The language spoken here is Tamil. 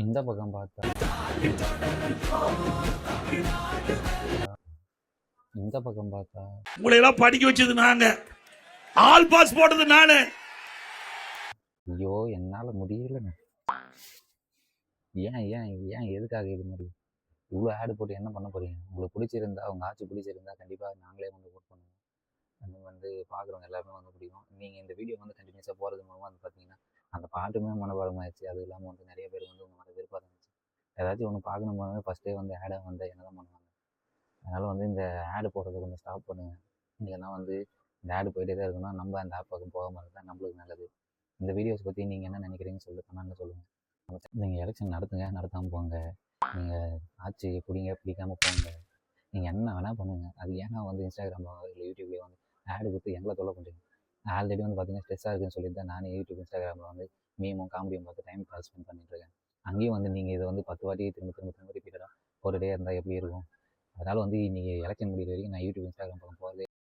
இந்த பக்கம் பார்த்தா இந்த பக்கம் பார்த்தா உங்களை எல்லாம் படிக்க வச்சது நாங்க, ஆல் பாஸ் போட்டது நானு. ஐயோ என்னால முடியலங்க. ஏன் ஏன் ஏன் எதுக்காக இது மாதிரி இவ்வளோ ஆடு போட்டு என்ன பண்ண போறீங்க? உங்களுக்கு பிடிச்சிருந்தா, உங்க ஆட்சி பிடிச்சிருந்தா கண்டிப்பாக நாங்களே வந்து ஓட் பண்ணுவோம். அது வந்து பார்க்குறவங்க எல்லாருமே வந்து பிடிக்கும். நீங்கள் இந்த வீடியோ வந்து கண்டினியூஸாக போகிறது மூலமாக வந்து பார்த்தீங்கன்னா அந்த பாட்டுமே மனப்பாடமாயிடுச்சு. அது இல்லாமல் வந்து நிறைய பேர் வந்து உங்க மேலே விருப்பம் இருந்துச்சு. ஏதாச்சும் ஒன்று பார்க்கணும் போனாவே ஃபஸ்ட்டே வந்து ஆடை வந்து என்ன தான் பண்ணுவாங்க. அதனால் வந்து இந்த ஆடு போடுறத கொஞ்சம் ஸ்டாப் பண்ணுங்கள். இல்லைன்னா வந்து இந்த ஆடு போயிட்டே தான் இருக்கணும். நம்ம அந்த ஆப் பக்கம் போகாமல் இருந்தால் நம்மளுக்கு நல்லது. இந்த வீடியோஸ் பற்றி நீங்கள் என்ன நினைக்கிறீங்கன்னு சொல்லி கமெண்ட்ல சொல்லுங்கள். நீங்கள் எலெக்ஷன் நடத்துங்க, நடத்தாமல் போங்க. நீங்கள் ஆட்சி பிடிங்க, பிடிக்காமல் போங்க. நீங்கள் என்ன வேணால் பண்ணுங்கள். அது ஏன்னா வந்து இன்ஸ்டாகிராமில் இல்லை யூடியூப்லேயே வந்து ஆடு கொடுத்து எங்களை தொல்லை பண்ணுறீங்க. ஆல்ரெடி வந்து பார்த்தீங்கன்னா ஸ்ட்ரெஸ்ஸாக இருக்குன்னு சொல்லிட்டு தான் நானே யூடியூப் இன்ஸ்டாகிராமில் வந்து மீமும் காமெடியும் பார்த்து டைம் பாஸ் பண்ணிட்டு இருக்கேன். அங்கேயும் வந்து நீங்கள் இதை வந்து 10 வாட்டி திரும்ப திரும்ப திரும்ப ரிப்பீட்டடாக போட்டுகிட்டே இருந்தால் எப்படி இருக்கும்? அதனால் வந்து இன்றைக்கி எலெக்ஷன் முடிகிற வரைக்கும் நான் யூடியூப் இன்ஸ்டாகிராம் பக்கம் போகிறதே